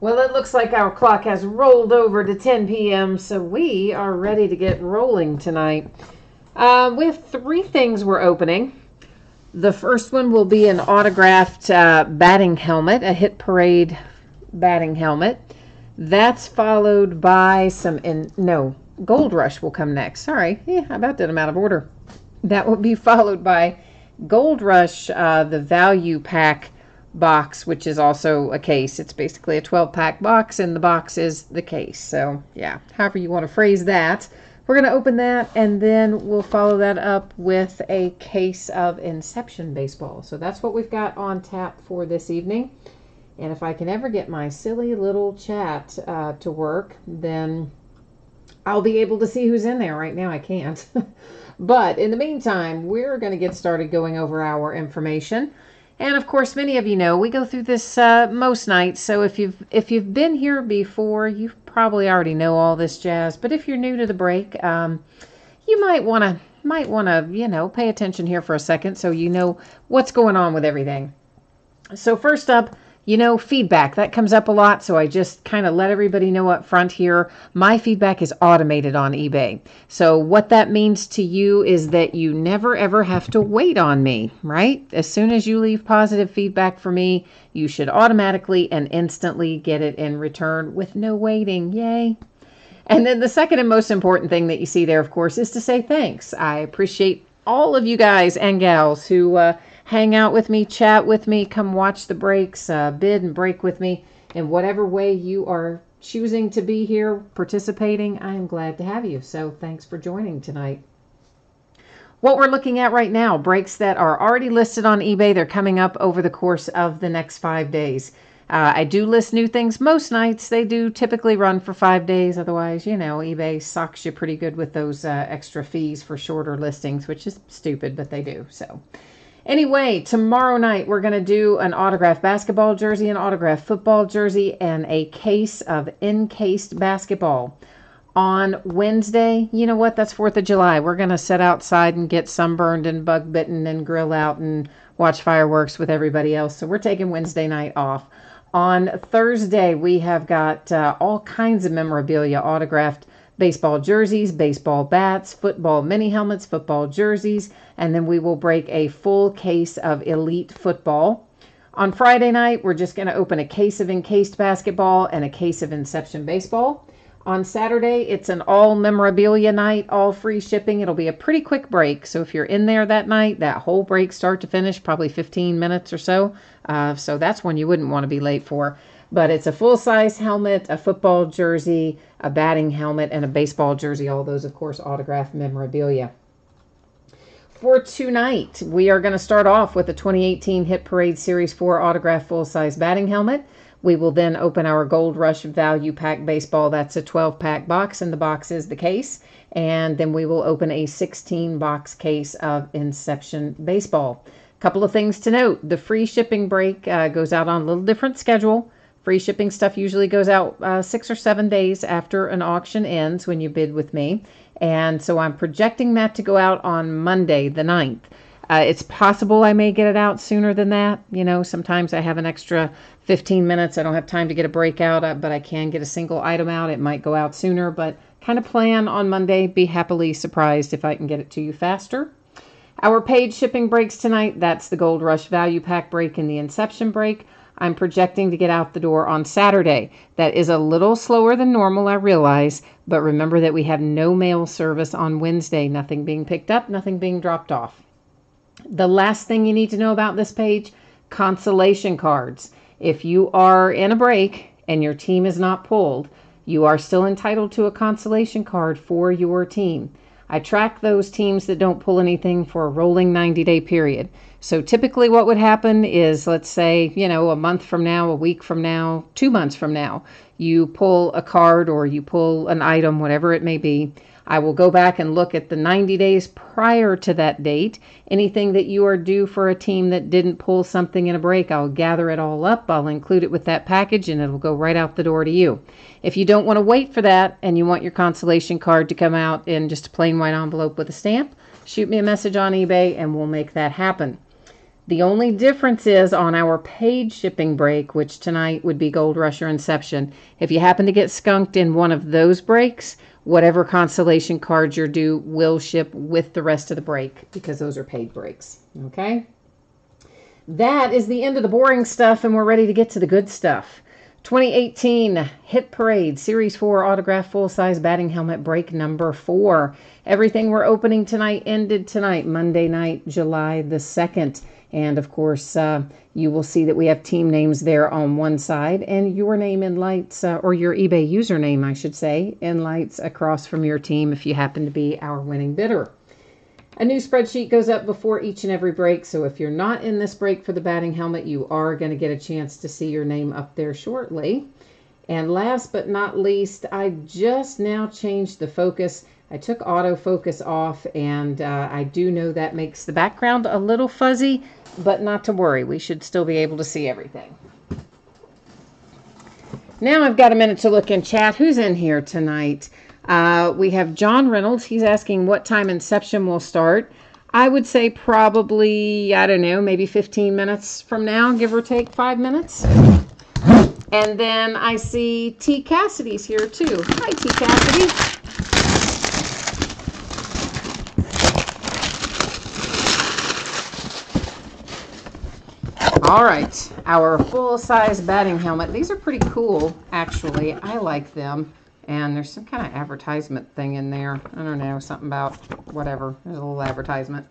Well, it looks like our clock has rolled over to 10 p.m., so we are ready to get rolling tonight. We have three things we're opening. The first one will be an autographed batting helmet, a Hit Parade batting helmet. That's followed by Gold Rush will come next. Sorry, I about did them out of order. That will be followed by Gold Rush, the value pack box, which is also a case. It's basically a 12-pack box, and the box is the case. So, yeah, however you want to phrase that. We're going to open that, and then we'll follow that up with a case of Inception baseball. So that's what we've got on tap for this evening. And if I can ever get my silly little chat to work, then I'll be able to see who's in there. Right now I can't. But in the meantime, we're going to get started going over our information. And of course, many of you know we go through this most nights. So if you've been here before, you probably already know all this jazz. But if you're new to the break, you might want to pay attention here for a second so you know what's going on with everything. So first up, feedback. That comes up a lot, so I just kind of let everybody know up front here. My feedback is automated on eBay. So what that means to you is that you never ever have to wait on me, right? As soon as you leave positive feedback for me, you should automatically and instantly get it in return with no waiting. Yay! And then the second and most important thing that you see there, of course, is to say thanks. I appreciate all of you guys and gals who hang out with me, chat with me, come watch the breaks, bid and break with me. In whatever way you are choosing to be here participating, I am glad to have you. So thanks for joining tonight. What we're looking at right now, breaks that are already listed on eBay. They're coming up over the course of the next 5 days. I do list new things most nights. They do typically run for 5 days. Otherwise, eBay socks you pretty good with those extra fees for shorter listings, which is stupid, but they do. So anyway, tomorrow night we're going to do an autographed basketball jersey, an autographed football jersey, and a case of encased basketball. On Wednesday, you know what? That's 4th of July. We're going to sit outside and get sunburned and bug bitten and grill out and watch fireworks with everybody else. So we're taking Wednesday night off. On Thursday, we have got all kinds of memorabilia, autographed baseball jerseys, baseball bats, football mini helmets, football jerseys, and then we will break a full case of Elite football. On Friday night, we're just going to open a case of encased basketball and a case of Inception baseball. On Saturday, it's an all memorabilia night, all free shipping. It'll be a pretty quick break. So if you're in there that night, that whole break start to finish, probably 15 minutes or so. So that's one you wouldn't want to be late for. But it's a full-size helmet, a football jersey, a batting helmet, and a baseball jersey. All those, of course, autographed memorabilia. For tonight, we are going to start off with the 2018 Hit Parade Series 4 autographed full-size batting helmet. We will then open our Gold Rush Value Pack Baseball. That's a 12-pack box, and the box is the case. And then we will open a 16-box case of Inception Baseball. Couple of things to note. The free shipping break goes out on a little different schedule. Free shipping stuff usually goes out 6 or 7 days after an auction ends when you bid with me. And so I'm projecting that to go out on Monday, the 9th. It's possible I may get it out sooner than that. Sometimes I have an extra 15 minutes. I don't have time to get a break out, but I can get a single item out. It might go out sooner, but kind of plan on Monday. Be happily surprised if I can get it to you faster. Our paid shipping breaks tonight. That's the Gold Rush Value Pack break and the Inception break. I'm projecting to get out the door on Saturday. That is a little slower than normal, I realize, but remember that we have no mail service on Wednesday. Nothing being picked up, nothing being dropped off. The last thing you need to know about this page, consolation cards. If you are in a break and your team is not pulled, you are still entitled to a consolation card for your team. I track those teams that don't pull anything for a rolling 90-day period. So typically what would happen is, let's say, a month from now, a week from now, 2 months from now, you pull a card or you pull an item, whatever it may be. I will go back and look at the 90 days prior to that date. Anything that you are due for a team that didn't pull something in a break, I'll gather it all up. I'll include it with that package and it'll go right out the door to you. If you don't want to wait for that and you want your consolation card to come out in just a plain white envelope with a stamp, shoot me a message on eBay and we'll make that happen. The only difference is on our paid shipping break, which tonight would be Gold Rush or Inception. If you happen to get skunked in one of those breaks, whatever consolation cards you're due will ship with the rest of the break because those are paid breaks. Okay? That is the end of the boring stuff, and we're ready to get to the good stuff. 2018 Hit Parade Series 4 Autograph Full-Size Batting Helmet Break number 4. Everything we're opening tonight ended tonight, Monday night, July the 2nd. And, of course, you will see that we have team names there on one side and your name in lights, or your eBay username, I should say, in lights across from your team if you happen to be our winning bidder. A new spreadsheet goes up before each and every break, so if you're not in this break for the batting helmet, you are going to get a chance to see your name up there shortly. And last but not least, I just now changed the focus. I took autofocus off, and I do know that makes the background a little fuzzy, but not to worry. We should still be able to see everything. Now I've got a minute to look in chat. Who's in here tonight? We have John Reynolds. He's asking what time Inception will start. I would say probably, I don't know, maybe 15 minutes from now, give or take 5 minutes. And then I see T. Cassidy's here too. Hi, T. Cassidy. All right, our full-size batting helmet. These are pretty cool, actually. I like them. And there's some kind of advertisement thing in there. I don't know, something about whatever. There's a little advertisement.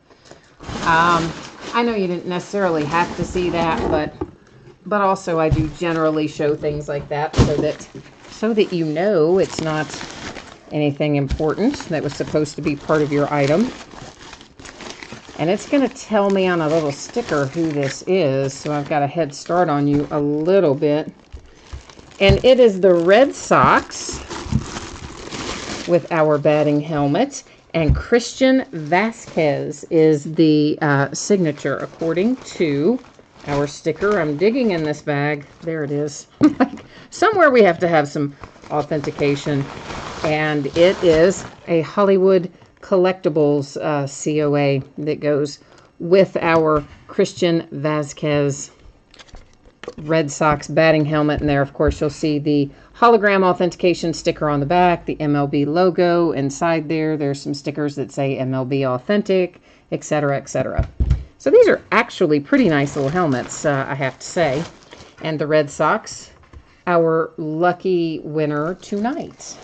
I know you didn't necessarily have to see that, but also I do generally show things like that so that you know it's not anything important that was supposed to be part of your item. And it's going to tell me on a little sticker who this is, so I've got a head start on you a little bit. And it is the Red Sox with our batting helmet, and Christian Vasquez is the signature according to our sticker. I'm digging in this bag. There it is. Somewhere we have to have some authentication, and it is a Hollywood Collectibles COA that goes with our Christian Vasquez Red Sox batting helmet. And there, of course, you'll see the hologram authentication sticker on the back, the MLB logo inside there. There's some stickers that say MLB Authentic, etc., etc. So these are actually pretty nice little helmets, I have to say. And the Red Sox, our lucky winner tonight.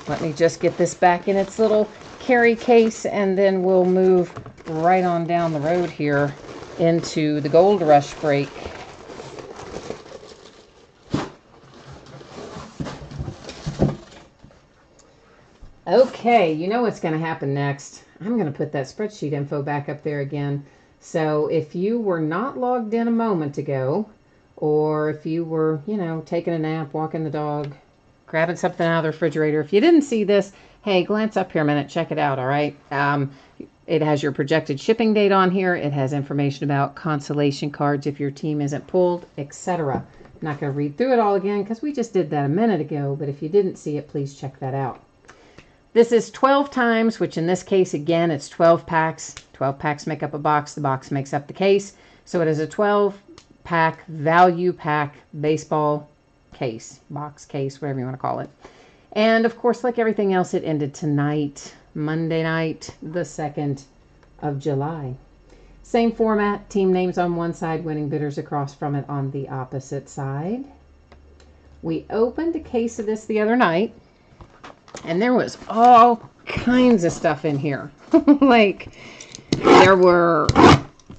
Let me just get this back in its little carry case, and then we'll move right on down the road here into the Gold Rush break. Okay, you know what's going to happen next. I'm going to put that spreadsheet info back up there again. So if you were not logged in a moment ago, or if you were, you know, taking a nap, walking the dog, grabbing something out of the refrigerator, if you didn't see this, hey, glance up here a minute, check it out, all right? It has your projected shipping date on here. It has information about consolation cards if your team isn't pulled, etc. I'm not going to read through it all again because we just did that a minute ago, but if you didn't see it, please check that out. This is 12 times, which in this case, again, it's 12 packs. 12 packs make up a box. The box makes up the case. So it is a 12-pack, value pack, baseball case, box case, whatever you want to call it. And, of course, like everything else, it ended tonight, Monday night, the 2nd of July. Same format, team names on one side, winning bidders across from it on the opposite side. We opened a case of this the other night, and there was all kinds of stuff in here. Like, there were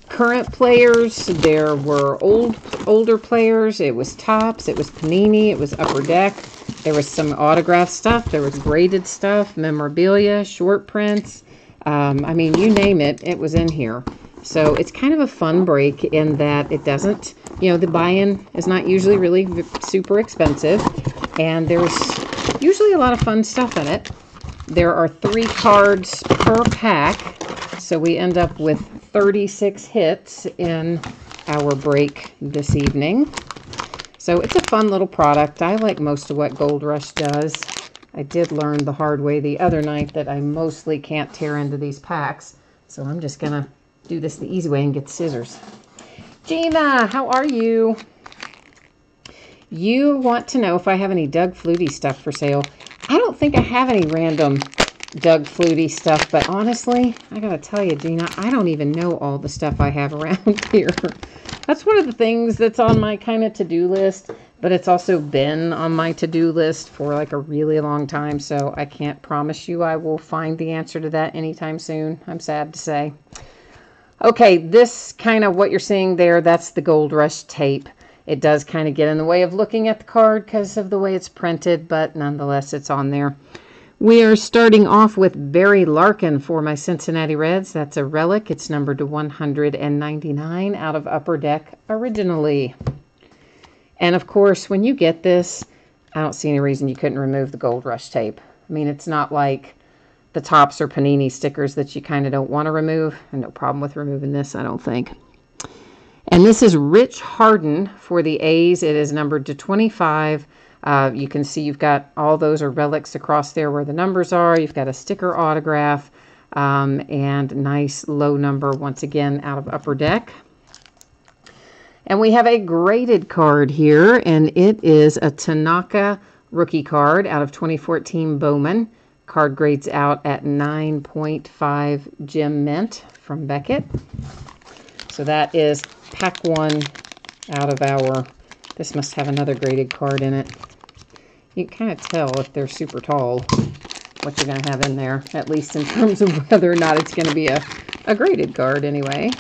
current players, there were older players, it was Topps, it was Panini, it was Upper Deck, there was some autograph stuff, there was graded stuff, memorabilia, short prints. I mean, you name it, it was in here. So it's kind of a fun break in that it doesn't, you know, the buy-in is not usually really super expensive, and there's usually a lot of fun stuff in it. There are 3 cards per pack, so we end up with 36 hits in our break this evening. So it's a fun little product. I like most of what Gold Rush does. I did learn the hard way the other night that I mostly can't tear into these packs. So I'm just going to do this the easy way and get scissors. Gina, how are you? You want to know if I have any Doug Flutie stuff for sale. I don't think I have any random Doug Flutie stuff, but honestly, I gotta tell you, Gina, I don't even know all the stuff I have around here. That's one of the things that's on my kind of to-do list, but it's also been on my to-do list for like a really long time, so I can't promise you I will find the answer to that anytime soon. I'm sad to say. Okay, this kind of what you're seeing there, that's the Gold Rush tape. It does kind of get in the way of looking at the card because of the way it's printed, but nonetheless, it's on there. We are starting off with Barry Larkin for my Cincinnati Reds. That's a relic. It's numbered to 199 out of Upper Deck originally. And of course, when you get this, I don't see any reason you couldn't remove the Gold Rush tape. I mean, it's not like the Topps or Panini stickers that you kind of don't want to remove. And no problem with removing this, I don't think. And this is Rich Harden for the A's. It is numbered to 25. You can see you've got all those are relics across there where the numbers are. You've got a sticker autograph and nice low number once again out of Upper Deck. And we have a graded card here, and it is a Tanaka rookie card out of 2014 Bowman. Card grades out at 9.5 gem mint from Beckett. So that is pack 1 out of our, this must have another graded card in it. You can kind of tell if they're super tall what you're going to have in there, at least in terms of whether or not it's going to be a graded card anyway.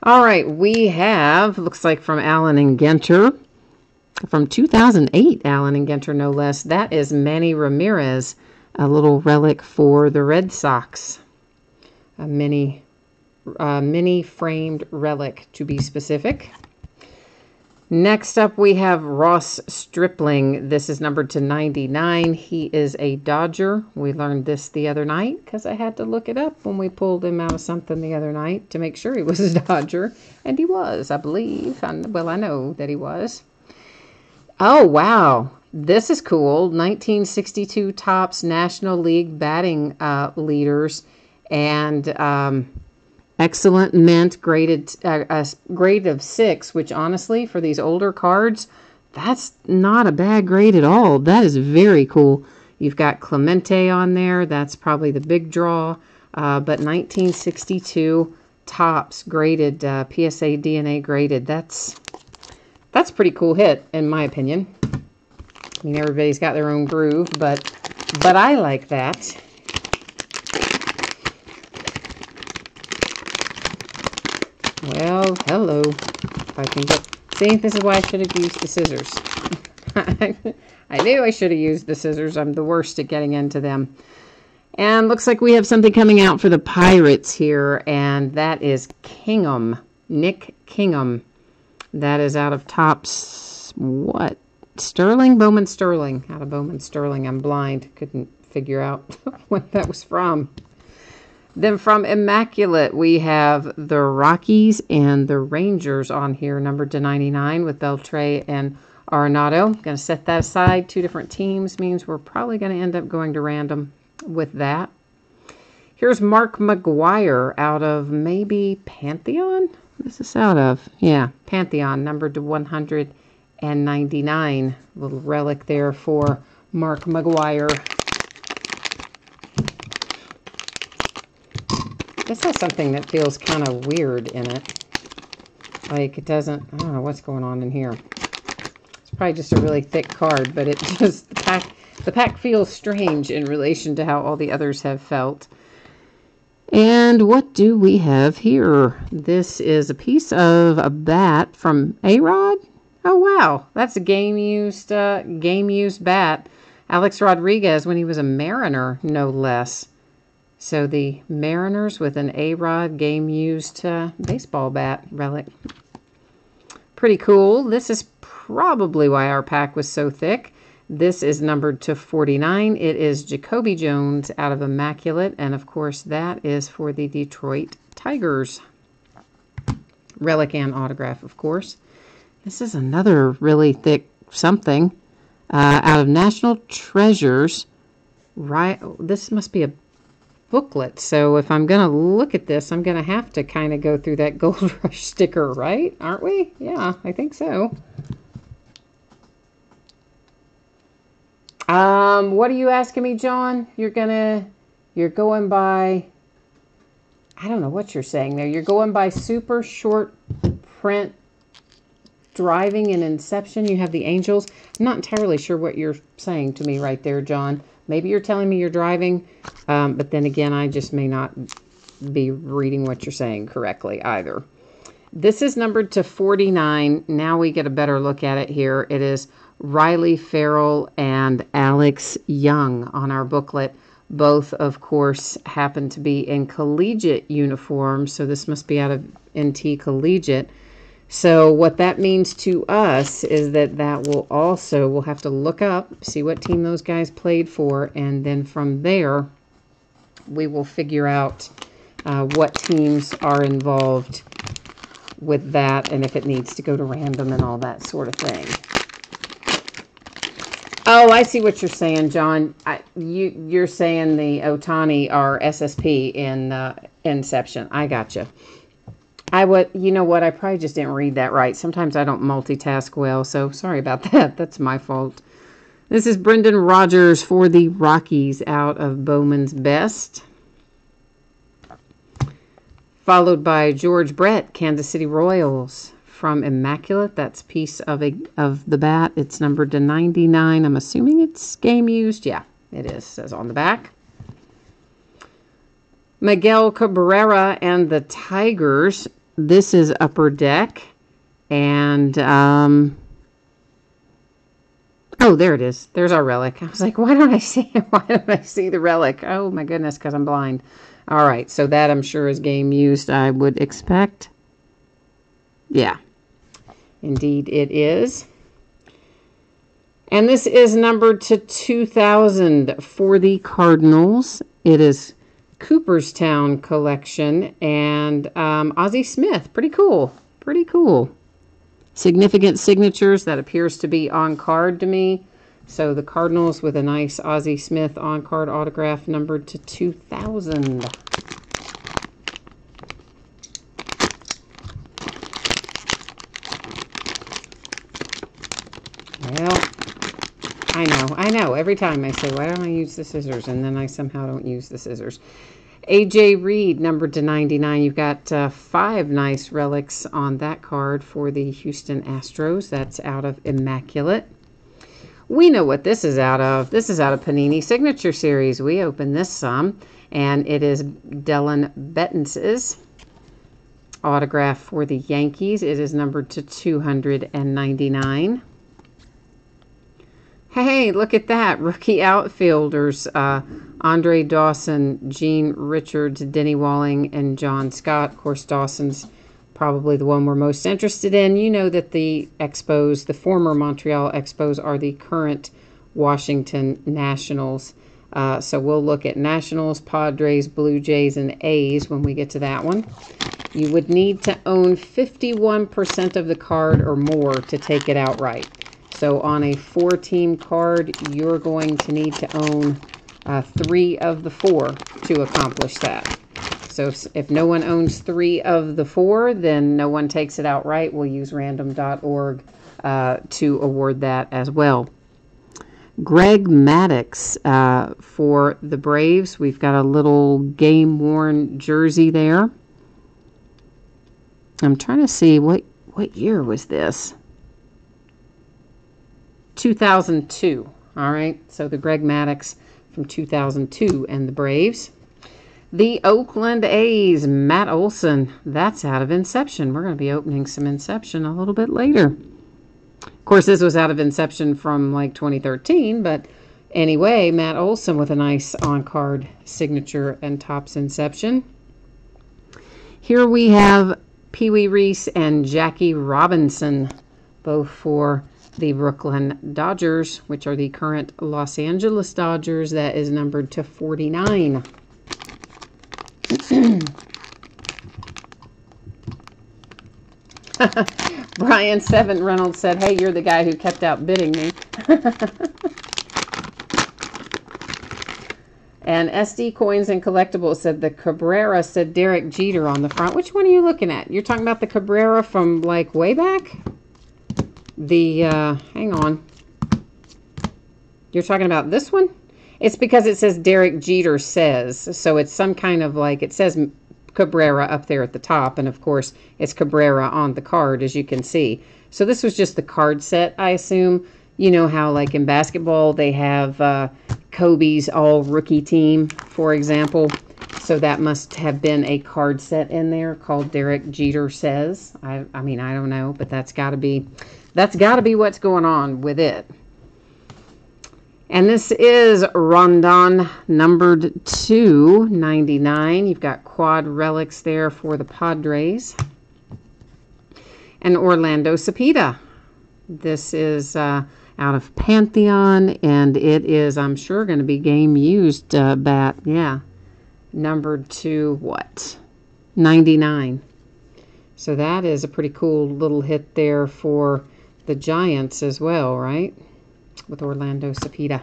All right, we have, looks like from Allen and Ginter, from 2008, Allen and Ginter no less. That is Manny Ramirez, a little relic for the Red Sox. A mini framed relic, to be specific. Next up, we have Ross Stripling. This is numbered to 99. He is a Dodger. We learned this the other night because I had to look it up when we pulled him out of something the other night to make sure he was a Dodger. And he was, I believe. Well, I know that he was. Oh, wow. This is cool. 1962 Topps National League batting leaders. And excellent mint, graded a grade of 6, which honestly, for these older cards, that's not a bad grade at all. That is very cool. You've got Clemente on there. That's probably the big draw. But 1962 Topps graded, PSA DNA graded. That's a pretty cool hit, in my opinion. I mean, everybody's got their own groove, but I like that. Well, hello. If I can get... See, this is why I should have used the scissors. I knew I should have used the scissors. I'm the worst at getting into them. And looks like we have something coming out for the Pirates here, and that is Kingham. Nick Kingham. That is out of Topps, what? Sterling? Bowman Sterling. Out of Bowman Sterling. I'm blind. Couldn't figure out what that was from. Then from Immaculate, we have the Rockies and the Rangers on here, numbered to 99 with Beltre and Arenado. Going to set that aside. 2 different teams means we're probably going to end up going to random with that. Here's Mark McGwire out of maybe Pantheon? This is out of, yeah, Pantheon, numbered to 199. Little relic there for Mark McGwire. This has something that feels kind of weird in it. Like it doesn't, I don't know what's going on in here. It's probably just a really thick card, but it just, the pack feels strange in relation to how all the others have felt. And what do we have here? This is a piece of a bat from A-Rod. Oh, wow. That's a game-used bat. Alex Rodriguez when he was a Mariner, no less. So the Mariners with an A-Rod game-used baseball bat relic. Pretty cool. This is probably why our pack was so thick. This is numbered to 49. It is Jacoby Jones out of Immaculate. And, of course, that is for the Detroit Tigers. Relic and autograph, of course. This is another really thick something. out of National Treasures. Right, this must be a booklet. So if I'm going to look at this, I'm going to have to kind of go through that Gold Rush sticker, right? Aren't we? Yeah, I think so. What are you asking me, John? You're going by, I don't know what you're saying there. You're going by super short print driving in Inception. You have the angels. I'm not entirely sure what you're saying to me right there, John. Maybe you're telling me you're driving, but then again, I just may not be reading what you're saying correctly either. This is numbered to 49. Now we get a better look at it here. It is Riley Farrell and Alex Young on our booklet. Both, of course, happen to be in collegiate uniforms, so this must be out of NT Collegiate. So what that means to us is that we'll have to look up, see what team those guys played for, and then from there, we will figure out what teams are involved with that, and if it needs to go to random and all that sort of thing. Oh, I see what you're saying, John. You're saying the Otani are SSP in Inception. I gotcha. You know what? I probably just didn't read that right. Sometimes I don't multitask well, so sorry about that. That's my fault. This is Brendan Rodgers for the Rockies out of Bowman's Best. Followed by George Brett, Kansas City Royals from Immaculate. That's piece of the bat. It's numbered to 99. I'm assuming it's game used. Yeah, it is. It says on the back. Miguel Cabrera and the Tigers. This is Upper Deck. And, oh, there it is. There's our relic. I was like, why don't I see the relic? Oh, my goodness, because I'm blind. All right, so that I'm sure is game used, I would expect. Yeah, indeed it is. And this is numbered to 2000 for the Cardinals. It is Cooperstown collection and Ozzie Smith. Pretty cool. Pretty cool. Significant signatures. That appears to be on card to me. So the Cardinals with a nice Ozzie Smith on card autograph numbered to 2000. Well, I know. Every time I say, why don't I use the scissors? And then I somehow don't use the scissors. AJ Reed, numbered to 99. You've got 5 nice relics on that card for the Houston Astros. That's out of Immaculate. We know what this is out of. This is out of Panini Signature Series. We opened this some, and it is Dellin Betances autograph for the Yankees. It is numbered to 299. Hey, look at that. Rookie outfielders, Andre Dawson, Gene Richards, Denny Walling, and John Scott. Of course, Dawson's probably the one we're most interested in. You know that the Expos, the former Montreal Expos, are the current Washington Nationals. So we'll look at Nationals, Padres, Blue Jays, and A's when we get to that one. You would need to own 51% of the card or more to take it outright. So on a 4-team card, you're going to need to own 3 of the 4 to accomplish that. So if no one owns 3 of the 4, then no one takes it outright. We'll use random.org to award that as well. Greg Maddux for the Braves. We've got a little game-worn jersey there. I'm trying to see what year was this? 2002. All right, so the Greg Maddux from 2002 and the Braves. The Oakland A's, Matt Olson. That's out of Inception. We're going to be opening some Inception a little bit later. Of course, this was out of Inception from like 2013, but anyway, Matt Olson with a nice on-card signature and Topps Inception. Here we have Pee Wee Reese and Jackie Robinson, both for the Brooklyn Dodgers, which are the current Los Angeles Dodgers. That is numbered to 49. Brian Seven Reynolds said, hey, you're the guy who kept outbidding me. And SD Coins and Collectibles said the Cabrera said Derek Jeter on the front. Which one are you looking at? You're talking about the Cabrera from like way back? The, hang on. You're talking about this one? It's because it says Derek Jeter says. So it's some kind of like, it says Cabrera up there at the top. And of course, it's Cabrera on the card, as you can see. So this was just the card set, I assume. You know how like in basketball they have Kobe's all rookie team, for example. So that must have been a card set in there called Derek Jeter Says. I mean, I don't know, but that's got to be what's going on with it. And this is Rondon numbered 299. You've got quad relics there for the Padres. And Orlando Cepeda. This is out of Pantheon, and it is, I'm sure, going to be game used bat. Yeah. Numbered to what? 99. So that is a pretty cool little hit there for the Giants as well, right? With Orlando Cepeda.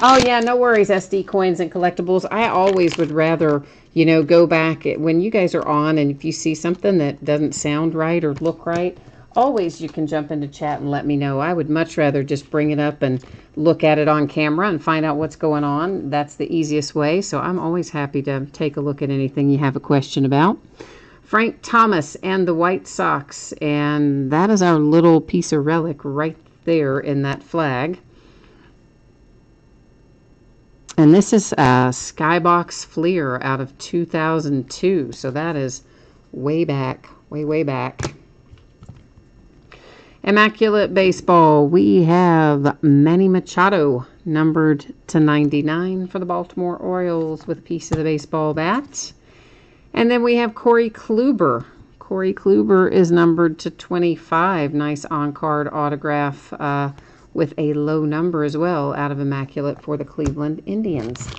Oh, yeah, no worries, SD Coins and Collectibles. I always would rather, you know, go back when you guys are on, and if you see something that doesn't sound right or look right, always you can jump into chat and let me know. I would much rather just bring it up and look at it on camera and find out what's going on. That's the easiest way, so I'm always happy to take a look at anything you have a question about. Frank Thomas and the White Sox, and that is our little piece of relic right there in that flag. And this is Skybox Fleer out of 2002. So that is way back, way back. Immaculate Baseball. We have Manny Machado numbered to 99 for the Baltimore Orioles with a piece of the baseball bat. And then we have Corey Kluber. Corey Kluber is numbered to 25. Nice on-card autograph with a low number as well out of Immaculate for the Cleveland Indians.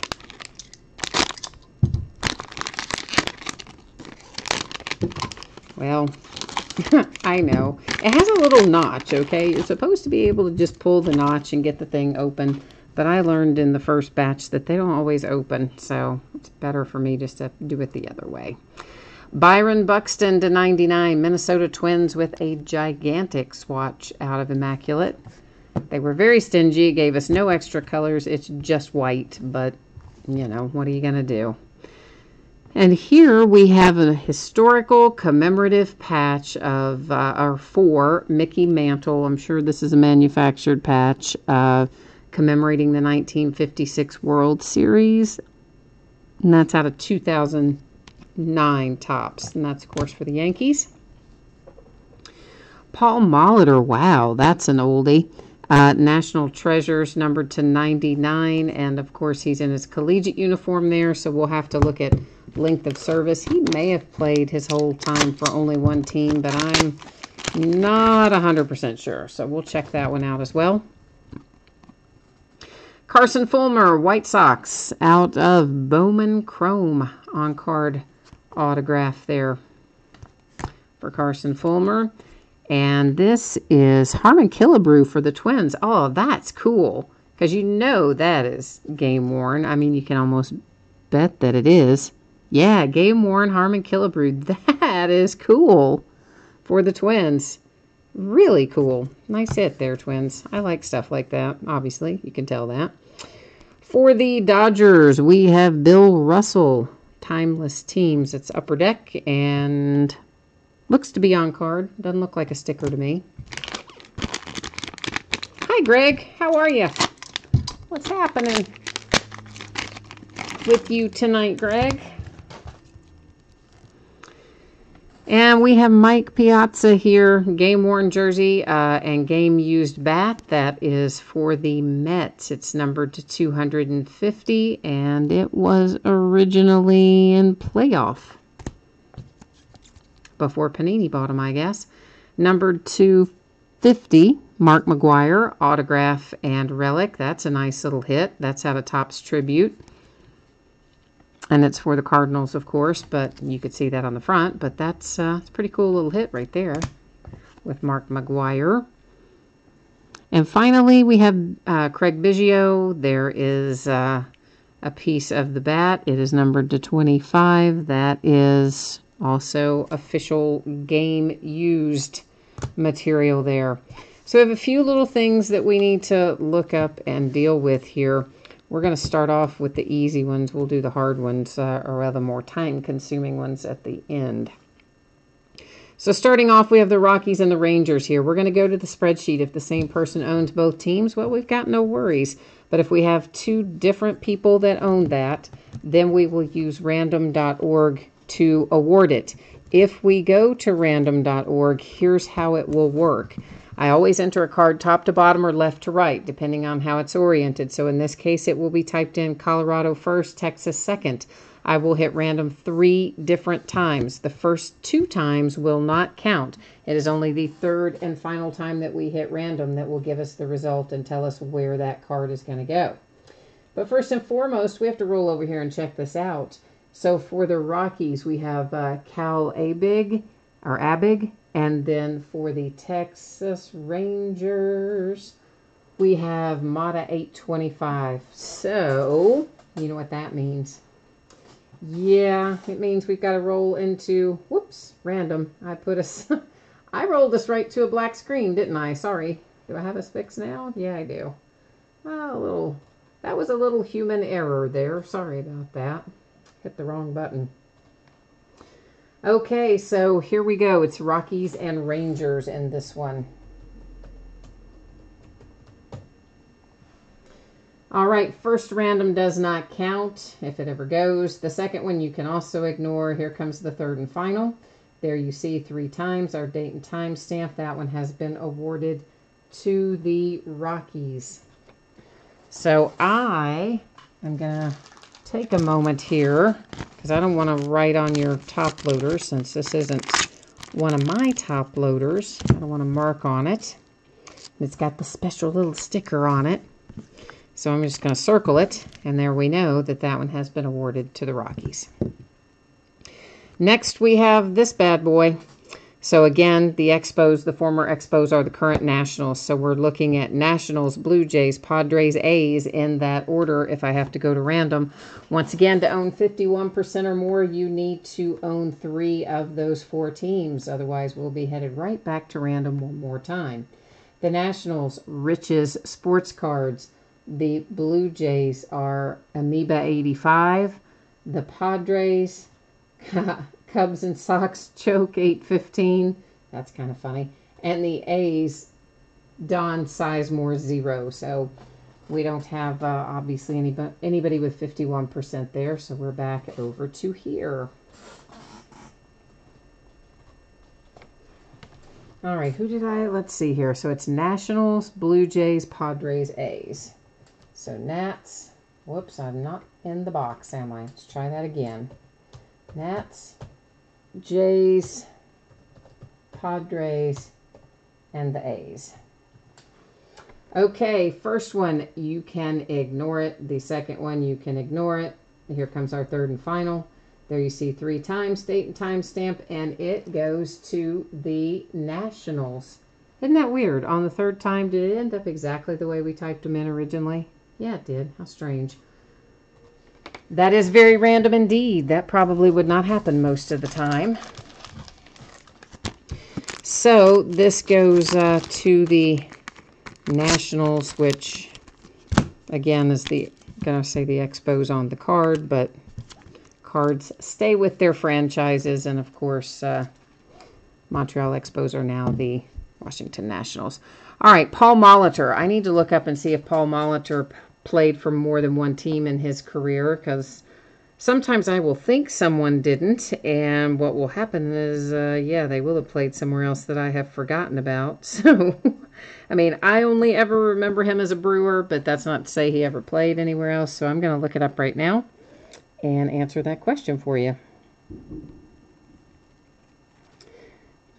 Well, I know. It has a little notch, okay? You're supposed to be able to just pull the notch and get the thing open. But I learned in the first batch that they don't always open. So it's better for me just to do it the other way. Byron Buxton to 99. Minnesota Twins with a gigantic swatch out of Immaculate. They were very stingy, gave us no extra colors. It's just white, but, you know, what are you going to do? And here we have a historical commemorative patch of our 4 Mickey Mantle. I'm sure this is a manufactured patch commemorating the 1956 World Series. And that's out of 2009 Topps. And that's, of course, for the Yankees. Paul Molitor, wow, that's an oldie. National Treasures numbered to 99, and of course he's in his collegiate uniform there, so we'll have to look at length of service. He may have played his whole time for only one team, but I'm not 100% sure, so we'll check that one out as well. Carson Fulmer, White Sox, out of Bowman Chrome on-card autograph there for Carson Fulmer. And this is Harmon Killebrew for the Twins. Oh, that's cool. Because you know that is game worn. I mean, you can almost bet that it is. Yeah, game worn Harmon Killebrew. That is cool for the Twins. Really cool. Nice hit there, Twins. I like stuff like that. Obviously, you can tell that. For the Dodgers, we have Bill Russell. Timeless Teams. It's Upper Deck and looks to be on card. Doesn't look like a sticker to me. Hi, Greg. How are you? What's happening with you tonight, Greg? And we have Mike Piazza here, game-worn jersey and game-used bat. That is for the Mets. It's numbered to 250, and it was originally in playoff before Panini bought them, I guess. Numbered to 50, Mark McGwire, autograph and relic. That's a nice little hit. That's out of Topps Tribute. And it's for the Cardinals, of course, but you could see that on the front. But that's it's a pretty cool little hit right there with Mark McGwire. And finally, we have Craig Biggio. There is a piece of the bat. It is numbered to 25. That is also official game used material there. So we have a few little things that we need to look up and deal with here. We're going to start off with the easy ones. We'll do the hard ones, or rather more time-consuming ones at the end. So starting off, we have the Rockies and the Rangers here. We're going to go to the spreadsheet. If the same person owns both teams, well, we've got no worries. But if we have two different people that own that, then we will use random.org to award it. If we go to random.org, here's how it will work. I always enter a card top to bottom or left to right, depending on how it's oriented. So in this case, it will be typed in Colorado first, Texas second. I will hit random 3 different times. The first 2 times will not count. It is only the third and final time that we hit random that will give us the result and tell us where that card is going to go. But first and foremost, we have to roll over here and check this out. So for the Rockies, we have Cal Abig, and then for the Texas Rangers, we have Mata 825. So, you know what that means. Yeah, it means we've got to roll into, whoops, random. I rolled us right to a black screen, didn't I? Sorry. Do I have us fixed now? Yeah, I do. Well, that was a little human error there. Sorry about that. Hit the wrong button. Okay, so here we go. It's Rockies and Rangers in this one. All right, first random does not count if it ever goes. The second one you can also ignore. Here comes the third and final. There you see 3 times our date and time stamp. That one has been awarded to the Rockies. So I am going to take a moment here because I don't want to write on your top loader since this isn't one of my top loaders. I don't want to mark on it. It's got the special little sticker on it. So I'm just going to circle it, and there we know that that one has been awarded to the Rockies. Next, we have this bad boy. So again, the Expos, the former Expos, are the current Nationals. So we're looking at Nationals, Blue Jays, Padres, A's in that order if I have to go to random. Once again, to own 51% or more, you need to own 3 of those 4 teams. Otherwise, we'll be headed right back to random one more time. The Nationals, Rich's Sports Cards. The Blue Jays are Amoeba 85. The Padres, Cubs and Sox Choke 815. That's kind of funny. And the A's, Don Sizemore 0. So we don't have, obviously, anybody with 51% there. So we're back over to here. All right, let's see here. So it's Nationals, Blue Jays, Padres, A's. So Nats, whoops, I'm not in the box, am I? Let's try that again. Nats, Jays, Padres, and the A's. Okay, first one, you can ignore it. The second one, you can ignore it. Here comes our third and final. There you see 3 times, date and time stamp, and it goes to the Nationals. Isn't that weird? On the third time, did it end up exactly the way we typed them in originally? Yeah, it did. How strange. That is very random indeed. That probably would not happen most of the time. So this goes to the Nationals, which again is gonna say the Expos on the card, but cards stay with their franchises, and of course Montreal Expos are now the Washington Nationals. All right, Paul Molitor. I need to look up and see if Paul Molitor played for more than one team in his career, because sometimes I will think someone didn't, and what will happen is, yeah, they will have played somewhere else that I have forgotten about. So, I mean, I only ever remember him as a Brewer, but that's not to say he ever played anywhere else. So I'm going to look it up right now and answer that question for you.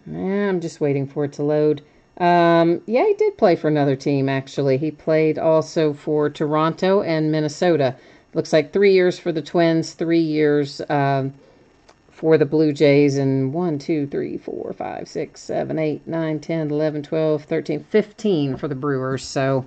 I'm just waiting for it to load. Yeah, he did play for another team, actually. He played also for Toronto and Minnesota. looks like 3 years for the Twins, 3 years for the Blue Jays, and 1, 2, 3, 4, 5, 6, 7, 8, 9, 10, 11, 12, 13, 15 for the Brewers. So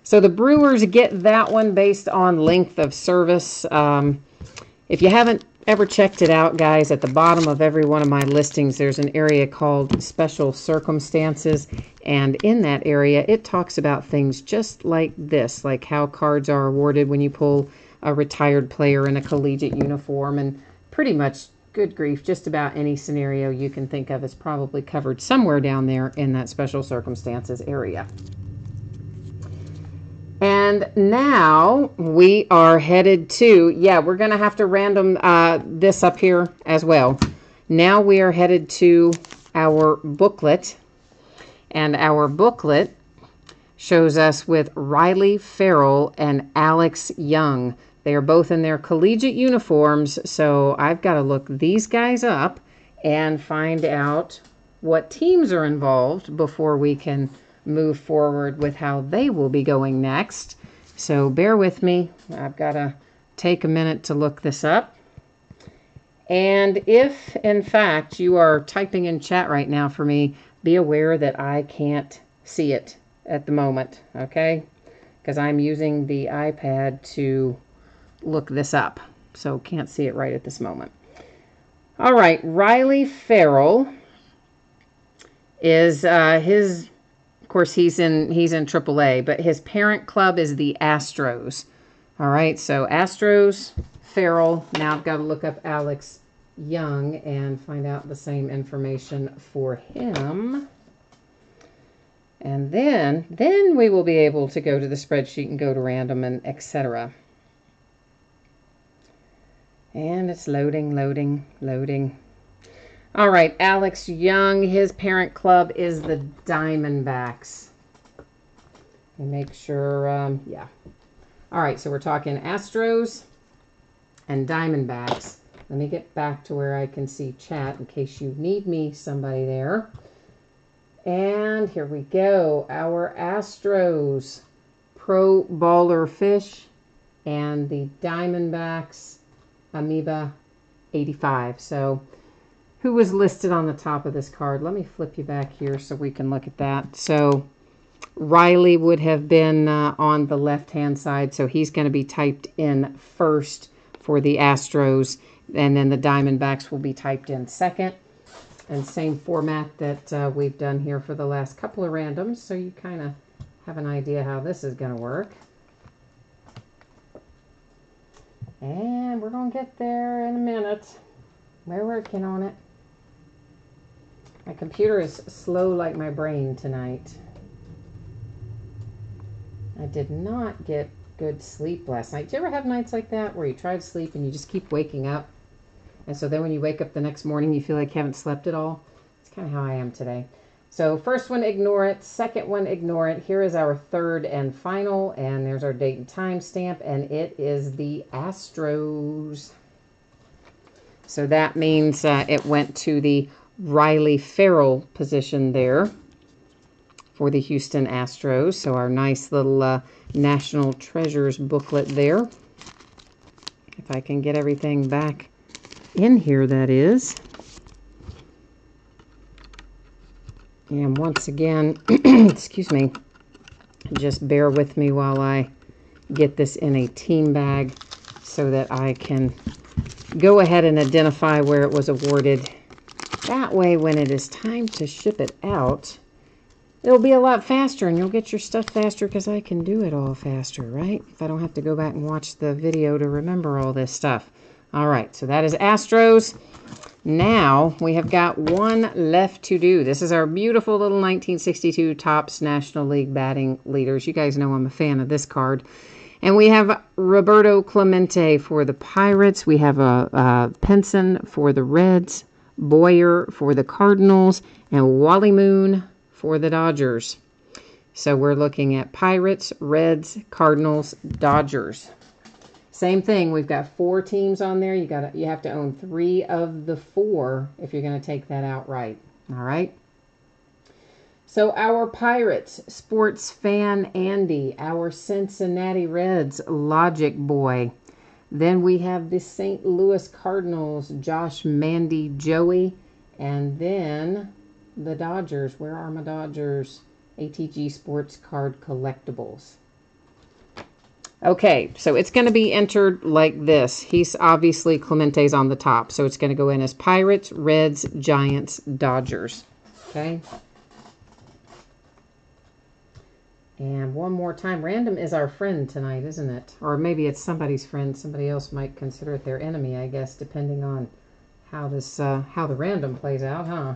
the Brewers get that one based on length of service. If you haven't ever checked it out, guys, at the bottom of every one of my listings, there's an area called Special Circumstances. And in that area, it talks about things just like this, like how cards are awarded when you pull a retired player in a collegiate uniform. And pretty much, good grief, just about any scenario you can think of is probably covered somewhere down there in that Special Circumstances area. And now we are headed to, we're going to have to random this up here as well. Now we are headed to our booklet. And our booklet shows us with Riley Ferrell and Alex Young. They are both in their collegiate uniforms, so I've got to look these guys up and find out what teams are involved before we can move forward with how they will be going next. So bear with me. I've got to take a minute to look this up. And if, in fact, you are typing in chat right now for me, be aware that I can't see it at the moment, okay? Because I'm using the iPad to look this up. So can't see it right at this moment. All right, Riley Ferrell is of course, he's in AAA, but his parent club is the Astros. All right, so Astros, Ferrell. Now I've got to look up Alex Young and find out the same information for him. And then we will be able to go to the spreadsheet and go to random and etc. And it's loading, loading, loading. All right, Alex Young, his parent club is the Diamondbacks. And make sure, yeah. All right, so we're talking Astros and Diamondbacks. Let me get back to where I can see chat in case you need me, somebody there. And here we go. Our Astros, Pro Baller Fish, and the Diamondbacks, Amoeba 85. So who was listed on the top of this card? Let me flip you back here so we can look at that. So Riley would have been on the left-hand side, so he's going to be typed in first for the Astros, and then the Diamondbacks will be typed in second. And same format that we've done here for the last couple of randoms, so you kind of have an idea how this is going to work. And we're going to get there in a minute. We're working on it. My computer is slow like my brain tonight. I did not get good sleep last night. Do you ever have nights like that where you try to sleep and you just keep waking up? And so then when you wake up the next morning, you feel like you haven't slept at all? It's kind of how I am today. So first one, ignore it. Second one, ignore it. Here is our third and final. And there's our date and time stamp. And it is the Astros. So that means it went to the Riley Ferrell position there for the Houston Astros. So our nice little National Treasures booklet there. If I can get everything back in here, that is. And once again, excuse me, just bear with me while I get this in a team bag so that I can go ahead and identify where it was awarded. That way, when it is time to ship it out, it'll be a lot faster and you'll get your stuff faster because I can do it all faster, right? If I don't have to go back and watch the video to remember all this stuff. All right, so that is Astros. Now we have got one left to do. This is our beautiful little 1962 Topps National League batting leaders. You guys know I'm a fan of this card. And we have Roberto Clemente for the Pirates. We have a Penson for the Reds, Boyer for the Cardinals, and Wally Moon for the Dodgers. So we're looking at Pirates, Reds, Cardinals, Dodgers. Same thing. We've got 4 teams on there. You have to own 3 of the 4 if you're going to take that outright. All right. So our Pirates, sports fan Andy. Our Cincinnati Reds, Logic Boy. Then we have the St. Louis Cardinals, Josh, Mandy, Joey. And then the Dodgers. Where are my Dodgers? ATG Sports Card Collectibles. Okay, so it's going to be entered like this. He's obviously Clemente's on the top. So it's going to go in as Pirates, Reds, Giants, Dodgers. Okay. And one more time, random is our friend tonight, isn't it? Or maybe it's somebody's friend. Somebody else might consider it their enemy, I guess, depending on how this, how the random plays out, huh?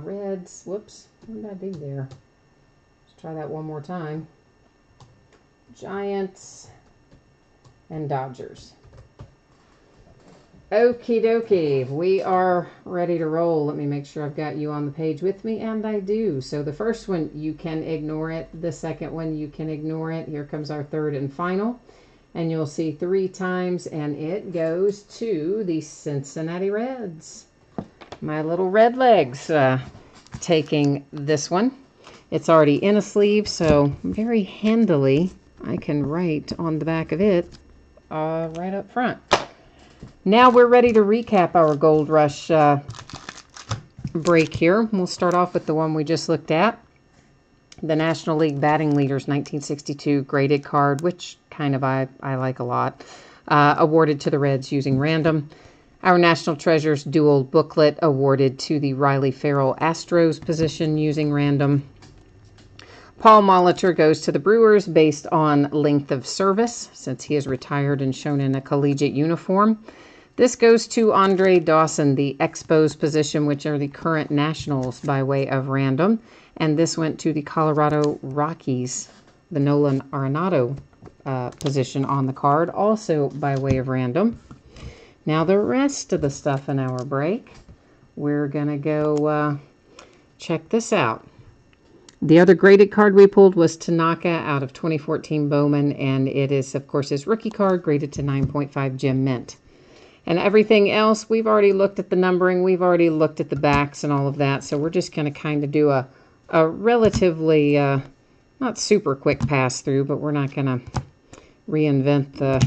Reds. Whoops. What did I do there? Let's try that one more time. Giants and Dodgers. Okie dokie, we are ready to roll. Let me make sure I've got you on the page with me, and I do. So the first one, you can ignore it. The second one, you can ignore it. Here comes our third and final. And you'll see 3 times, and it goes to the Cincinnati Reds. My little red legs taking this one. It's already in a sleeve, so very handily I can write on the back of it right up front. Now we're ready to recap our Gold Rush break here. We'll start off with the one we just looked at. The National League Batting Leaders 1962 graded card, which kind of I like a lot, awarded to the Reds using random. Our National Treasures dual booklet awarded to the Riley Farrell Astros position using random. Paul Molitor goes to the Brewers based on length of service, since he is retired and shown in a collegiate uniform. This goes to Andre Dawson, the Expos position, which are the current Nationals by way of random. And this went to the Colorado Rockies, the Nolan Arenado position on the card, also by way of random. Now the rest of the stuff in our break, we're going to go check this out. The other graded card we pulled was Tanaka out of 2014 Bowman, and it is, of course, his rookie card graded to 9.5 Gem Mint. And everything else, we've already looked at the numbering, we've already looked at the backs and all of that, so we're just going to kind of do a relatively, not super quick pass-through, but we're not going to reinvent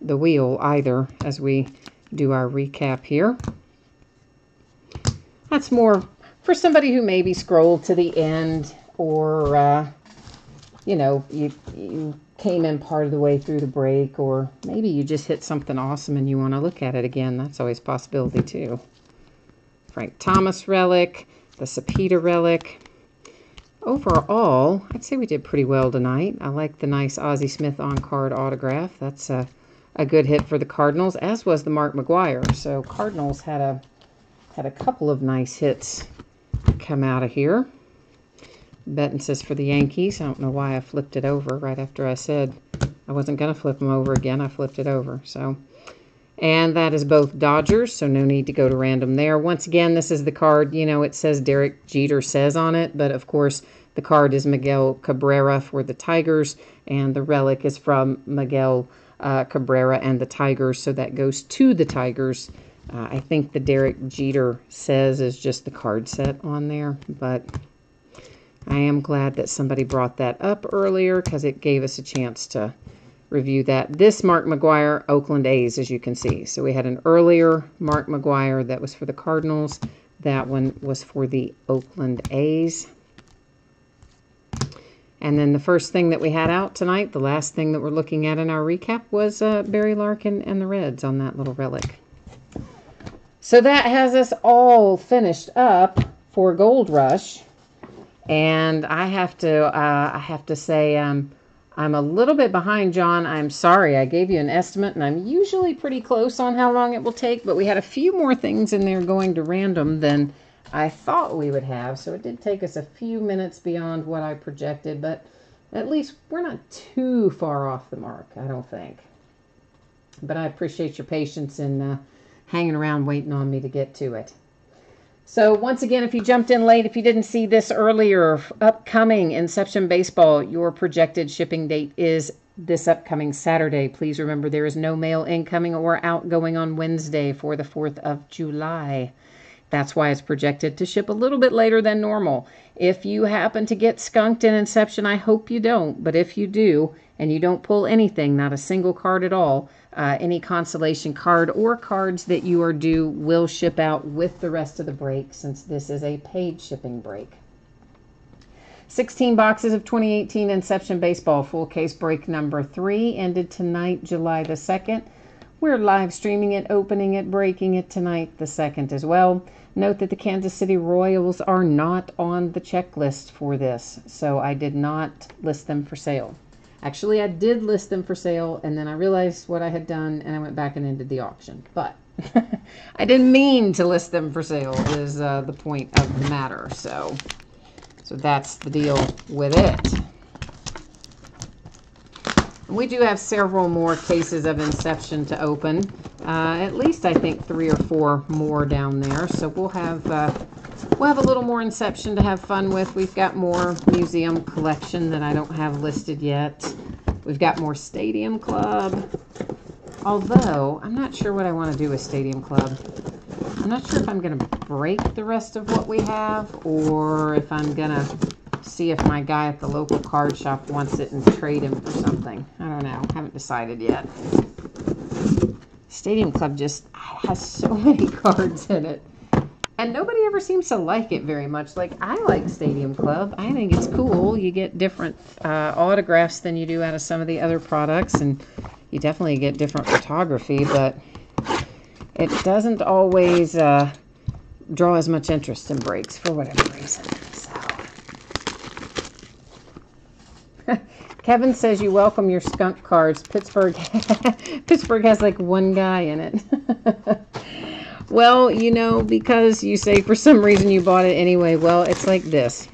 the wheel either as we do our recap here. That's more for somebody who maybe scrolled to the end, or, you know, you came in part of the way through the break, or maybe you just hit something awesome and you want to look at it again. That's always a possibility too. Frank Thomas relic, the Cepeda relic. Overall, I'd say we did pretty well tonight. I like the nice Ozzie Smith on-card autograph. That's a good hit for the Cardinals, as was the Mark McGwire. So Cardinals had a couple of nice hits come out of here. Benton says for the Yankees. I don't know why I flipped it over right after I said I wasn't going to flip them over again. I flipped it over. So, and that is both Dodgers, so no need to go to random there. Once again, this is the card, you know, it says Derek Jeter says on it, but of course the card is Miguel Cabrera for the Tigers, and the relic is from Miguel Cabrera and the Tigers, so that goes to the Tigers. I think the Derek Jeter says is just the card set on there, but I am glad that somebody brought that up earlier because it gave us a chance to review that. This Mark McGwire, Oakland A's, as you can see. So we had an earlier Mark McGwire that was for the Cardinals. That one was for the Oakland A's. And then the first thing that we had out tonight, the last thing that we're looking at in our recap, was Barry Larkin and the Reds on that little relic. So that has us all finished up for Gold Rush. And I have to say I'm a little bit behind, John. I'm sorry. I gave you an estimate, and I'm usually pretty close on how long it will take, but we had a few more things in there going to random than I thought we would have, so it did take us a few minutes beyond what I projected, but at least we're not too far off the mark, I don't think. But I appreciate your patience in hanging around waiting on me to get to it. So once again, if you jumped in late, if you didn't see this earlier, upcoming Inception Baseball, your projected shipping date is this upcoming Saturday. Please remember there is no mail incoming or outgoing on Wednesday for the 4th of July. That's why it's projected to ship a little bit later than normal. If you happen to get skunked in Inception, I hope you don't, but if you do, and you don't pull anything, not a single card at all, any consolation card or cards that you are due will ship out with the rest of the break, since this is a paid shipping break. 16 boxes of 2018 Inception Baseball full case break number 3 ended tonight, July the 2nd. We're live streaming it, opening it, breaking it tonight, the 2nd as well. Note that the Kansas City Royals are not on the checklist for this, so I did not list them for sale. Actually, I did list them for sale, and then I realized what I had done, and I went back and ended the auction. But I didn't mean to list them for sale, is the point of the matter. So that's the deal with it. We do have several more cases of Inception to open. At least I think 3 or 4 more down there. So we'll have a little more Inception to have fun with. We've got more museum collection that I don't have listed yet. We've got more Stadium Club. Although I'm not sure what I want to do with Stadium Club. I'm not sure if I'm going to break the rest of what we have, or if I'm going to see if my guy at the local card shop wants it and trade him for something. I don't know. Haven't decided yet. Stadium Club just has so many cards in it. And nobody ever seems to like it very much. Like, I like Stadium Club. I think it's cool. You get different autographs than you do out of some of the other products, and you definitely get different photography, but it doesn't always draw as much interest in breaks for whatever reason. So, Kevin says you welcome your skunk cards. Pittsburgh has like one guy in it. Well, you know, because you say for some reason you bought it anyway. Well, it's like this.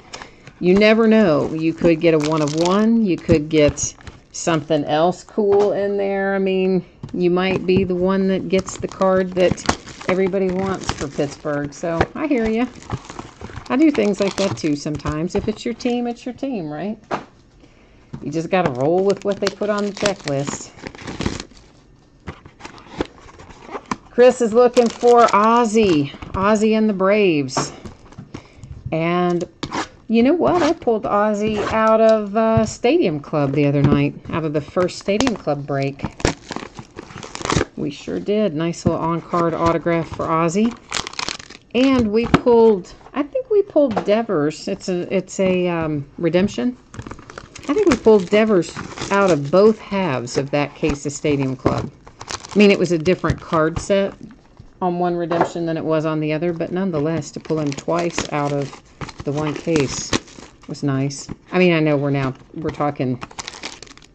You never know. You could get a 1 of 1. You could get something else cool in there. I mean, you might be the one that gets the card that everybody wants for Pittsburgh. So I hear you. I do things like that too sometimes. If it's your team, right? You just got to roll with what they put on the checklist. Chris is looking for Ozzy and the Braves. And you know what? I pulled Ozzy out of Stadium Club the other night, out of the first Stadium Club break. We sure did. Nice little on-card autograph for Ozzy. And we pulled, I think we pulled Devers. It's a redemption. I think we pulled Devers out of both halves of that case of Stadium Club. I mean, it was a different card set on one redemption than it was on the other, but nonetheless, to pull him twice out of the one case was nice. I mean, I know we're talking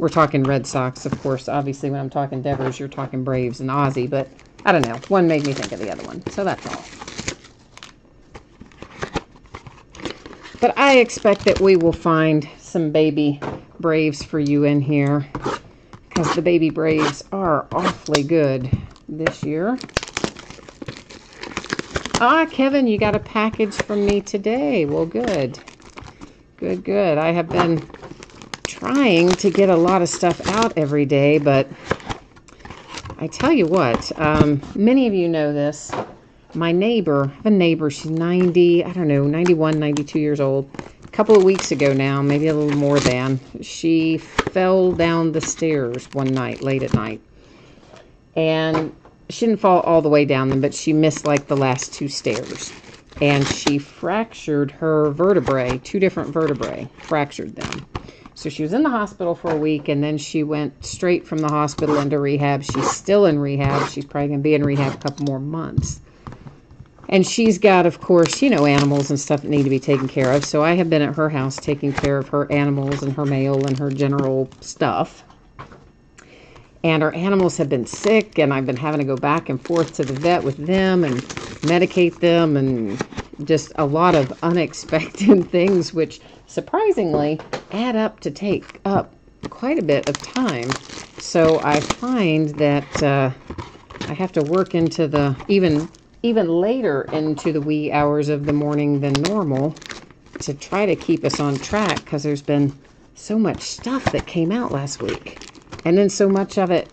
Red Sox, of course. Obviously, when I'm talking Devers, you're talking Braves and Ozzy, but I don't know. One made me think of the other one, so that's all. But I expect that we will find some baby Braves for you in here, because the baby Braves are awfully good this year. Ah, Kevin, you got a package from me today. Well, good. Good. I have been trying to get a lot of stuff out every day, but I tell you what, many of you know this. My neighbor, I have a neighbor, she's 91, 92 years old. A couple of weeks ago now, maybe a little more than, she fell down the stairs one night, late at night. And she didn't fall all the way down them, but she missed like the last 2 stairs. And she fractured her vertebrae, 2 different vertebrae, fractured them. So she was in the hospital for a week, and then she went straight from the hospital into rehab. She's still in rehab. She's probably going to be in rehab a couple more months. And she's got, of course, you know, animals and stuff that need to be taken care of. So I have been at her house taking care of her animals and her mail and her general stuff. And her animals have been sick, and I've been having to go back and forth to the vet with them and medicate them, and just a lot of unexpected things, which surprisingly add up to take up quite a bit of time. So I find that I have to work into the even later into the wee hours of the morning than normal to try to keep us on track, because there's been so much stuff that came out last week. And then so much of it,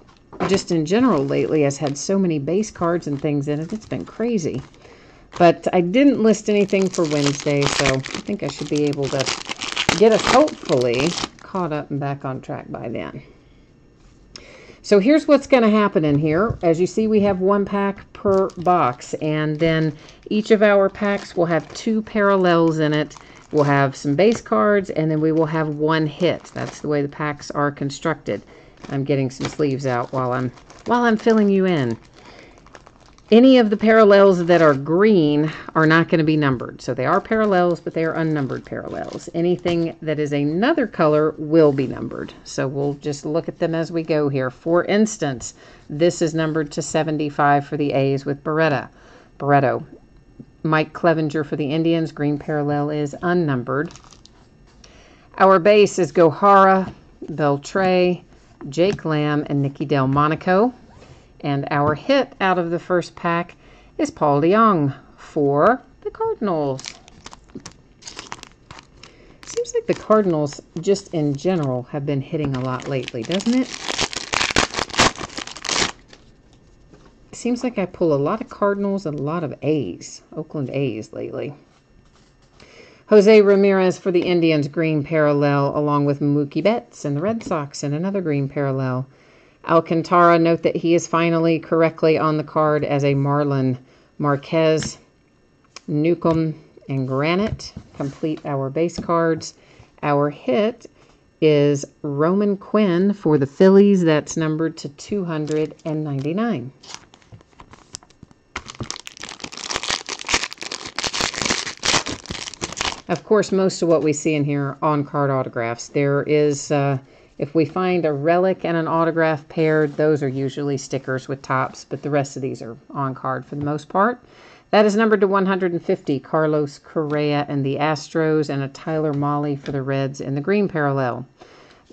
just in general lately, has had so many base cards and things in it. It's been crazy. But I didn't list anything for Wednesday, so I think I should be able to get us hopefully caught up and back on track by then. So here's what's going to happen in here. As you see, we have 1 pack per box, and then each of our packs will have 2 parallels in it. We'll have some base cards, and then we will have 1 hit. That's the way the packs are constructed. I'm getting some sleeves out while I'm filling you in. Any of the parallels that are green are not going to be numbered. So they are parallels, but they are unnumbered parallels. Anything that is another color will be numbered. So we'll just look at them as we go here. For instance, this is numbered to 75 for the A's with Barreto. Mike Clevenger for the Indians. Green parallel is unnumbered. Our base is Gohara, Beltre, Jake Lamb, and Nicky Delmonico. And our hit out of the first pack is Paul DeJong for the Cardinals. Seems like the Cardinals, just in general, have been hitting a lot lately, doesn't it? Seems like I pull a lot of Cardinals and a lot of A's, Oakland A's lately. Jose Ramirez for the Indians, green parallel, along with Mookie Betts and the Red Sox, and another green parallel. Alcantara, note that he is finally correctly on the card as a Marlin. Marquez, Newcomb, and Granite complete our base cards. Our hit is Roman Quinn for the Phillies. That's numbered to 299. Of course, most of what we see in here are on-card autographs. There is... if we find a relic and an autograph paired, those are usually stickers with tops, but the rest of these are on card for the most part. That is numbered to 150, Carlos Correa and the Astros, and a Tyler Mahle for the Reds in the green parallel.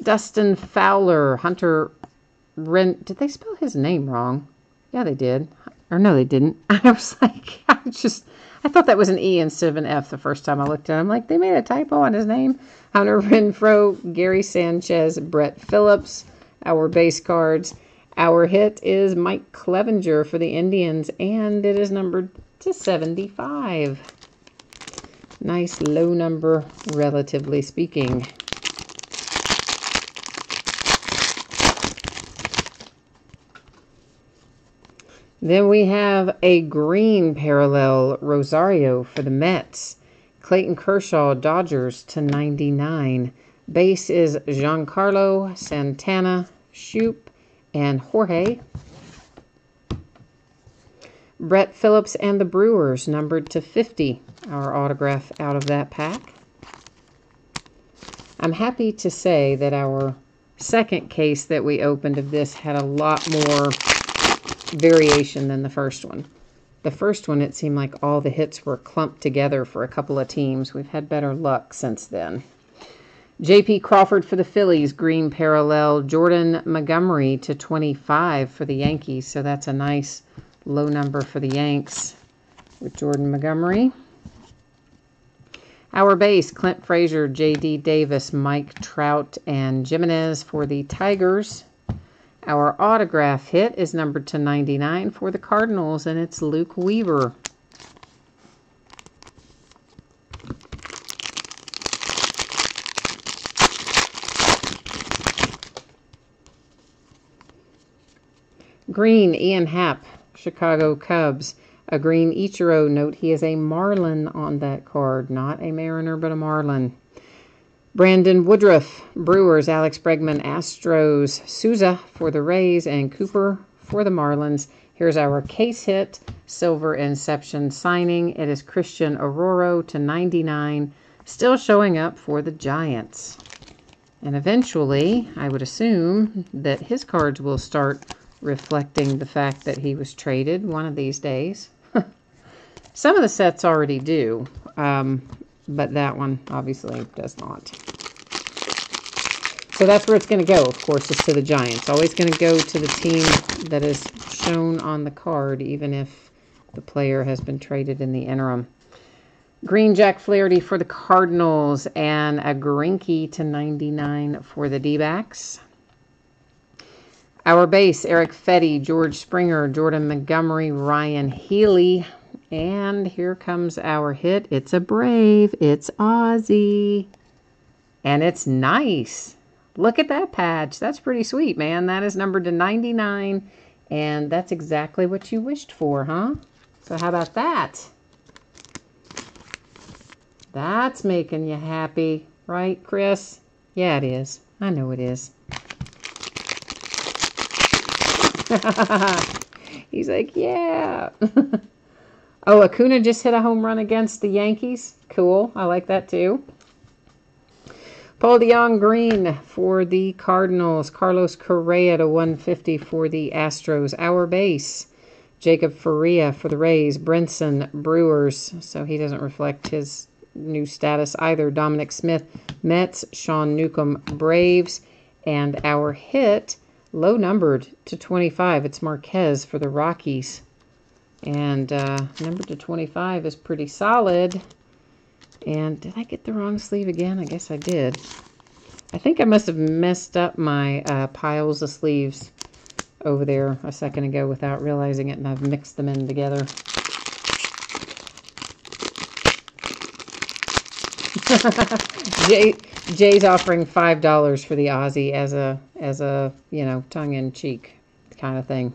Dustin Fowler, Hunter Ren... Did they spell his name wrong? Yeah, they did. Or no, they didn't. I was like, I thought that was an E instead of an F the first time I looked at it. I'm like, they made a typo on his name. Hunter Renfroe, Gary Sanchez, Brett Phillips, our base cards. Our hit is Mike Clevenger for the Indians, and it is numbered to 75. Nice low number, relatively speaking. Then we have a green parallel, Rosario for the Mets. Clayton Kershaw, Dodgers to 99. Base is Giancarlo Santana, Shoop, and Jorge. Brett Phillips and the Brewers, numbered to 50. Our autograph out of that pack. I'm happy to say that our second case that we opened of this had a lot more variation than the first one. The first one, it seemed like all the hits were clumped together for a couple of teams. We've had better luck since then. J.P. Crawford for the Phillies, green parallel. Jordan Montgomery to 25 for the Yankees. So that's a nice low number for the Yanks with Jordan Montgomery. Our base, Clint Frazier, J.D. Davis, Mike Trout, and Jimenez for the Tigers. Our autograph hit is numbered to 99 for the Cardinals, and it's Luke Weaver. Green, Ian Happ, Chicago Cubs. A green Ichiro, note he is a Marlin on that card, not a Mariner, but a Marlin. Brandon Woodruff, Brewers, Alex Bregman, Astros, Souza for the Rays, and Cooper for the Marlins. Here's our case hit, Silver Inception signing. It is Christian Aurora to 99, still showing up for the Giants. And eventually, I would assume that his cards will start reflecting the fact that he was traded one of these days. Some of the sets already do. But that one obviously does not. So that's where it's going to go, of course, is to the Giants. Always going to go to the team that is shown on the card, even if the player has been traded in the interim. Green Jack Flaherty for the Cardinals, and a Greinke to 99 for the D-backs. Our base, Eric Fetty, George Springer, Jordan Montgomery, Ryan Healy. And here comes our hit. It's a Brave. It's Ozzie. And it's nice. Look at that patch. That's pretty sweet, man. That is numbered to 99. And that's exactly what you wished for, huh? So how about that? That's making you happy, right, Chris? Yeah, it is. I know it is. He's like, yeah. Oh, Acuna just hit a home run against the Yankees. Cool. I like that too. Paul DeJong green for the Cardinals. Carlos Correa to 150 for the Astros. Our base, Jacob Faria for the Rays. Brinson, Brewers. So he doesn't reflect his new status either. Dominic Smith, Mets. Sean Newcomb, Braves. And our hit, low numbered to 25. It's Marquez for the Rockies. And numbered to 25 is pretty solid. And did I get the wrong sleeve again? I guess I did. I think I must have messed up my piles of sleeves over there a second ago without realizing it, and I've mixed them in together. Jay's offering $5 for the Ozzie as a you know, tongue-in-cheek kind of thing.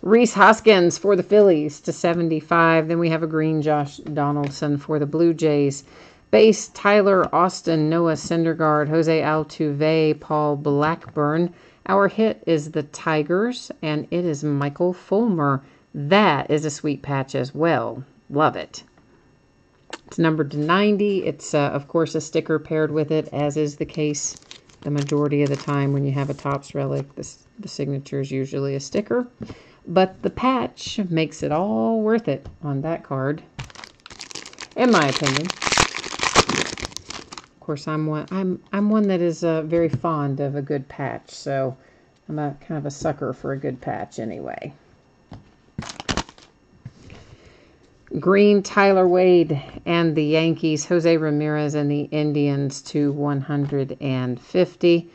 Rhys Hoskins for the Phillies to 75. Then we have a green Josh Donaldson for the Blue Jays. Base Tyler Austin, Noah Syndergaard, Jose Altuve, Paul Blackburn. Our hit is the Tigers, and it is Michael Fulmer. That is a sweet patch as well. Love it. It's numbered to 90. It's, of course, a sticker paired with it, as is the case the majority of the time when you have a Topps relic. The signature is usually a sticker. But the patch makes it all worth it on that card, in my opinion. Of course, I'm one that is very fond of a good patch, so I'm a kind of a sucker for a good patch anyway. Green Tyler Wade and the Yankees, Jose Ramirez and the Indians to 150.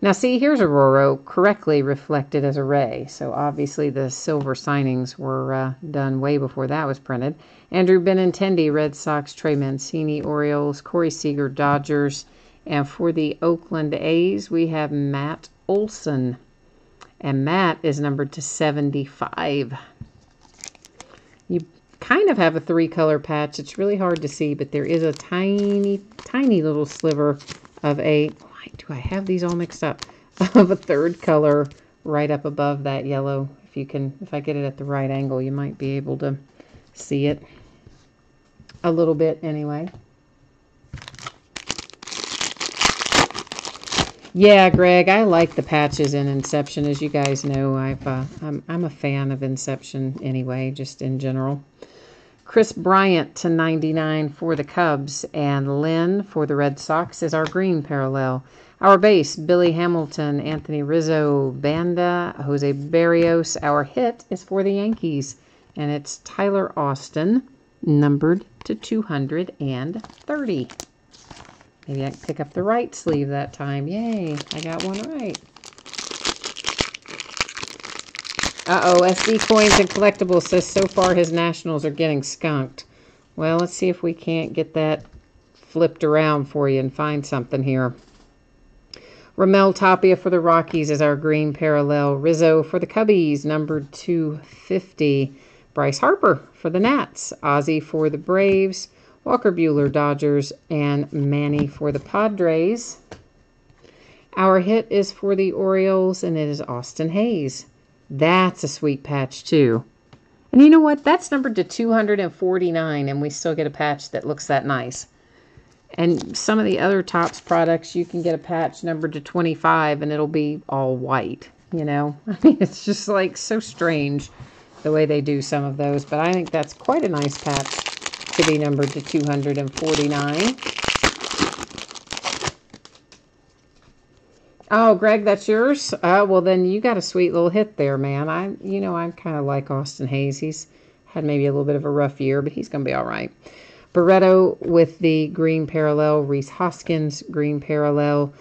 Now, see, here's a Roro correctly reflected as a Ray. So, obviously, the silver signings were done way before that was printed. Andrew Benintendi, Red Sox. Trey Mancini, Orioles. Corey Seager, Dodgers. And for the Oakland A's, we have Matt Olson. And Matt is numbered to 75. You kind of have a three-color patch. It's really hard to see, but there is a tiny, tiny little sliver of a... Do I have these all mixed up? Of a third color right up above that yellow. If I get it at the right angle, you might be able to see it a little bit anyway. Yeah, Greg, I like the patches in Inception. As you guys know, I'm a fan of Inception anyway, just in general. Chris Bryant to 99 for the Cubs, and Lynn for the Red Sox is our green parallel. Our base, Billy Hamilton, Anthony Rizzo, Banda, Jose Barrios. Our hit is for the Yankees, and it's Tyler Austin, numbered to 230. Maybe I can pick up the right sleeve that time. Yay, I got one right. Uh-oh, SD Coins and Collectibles says so far his Nationals are getting skunked. Well, let's see if we can't get that flipped around for you and find something here. Ramel Tapia for the Rockies is our green parallel. Rizzo for the Cubbies, numbered 250. Bryce Harper for the Nats. Ozzie for the Braves. Walker Buehler, Dodgers. And Manny for the Padres. Our hit is for the Orioles, and it is Austin Hayes. That's a sweet patch, too. And you know what? That's numbered to 249, and we still get a patch that looks that nice. And some of the other Topps products, you can get a patch numbered to 25, and it'll be all white, you know? I mean, it's just, like, so strange the way they do some of those. But I think that's quite a nice patch to be numbered to 249. Oh, Greg, that's yours? Well, then you got a sweet little hit there, man. I kind of like Austin Hayes. He's had maybe a little bit of a rough year, but he's going to be all right. Barreto with the green parallel. Rhys Hoskins, green parallel.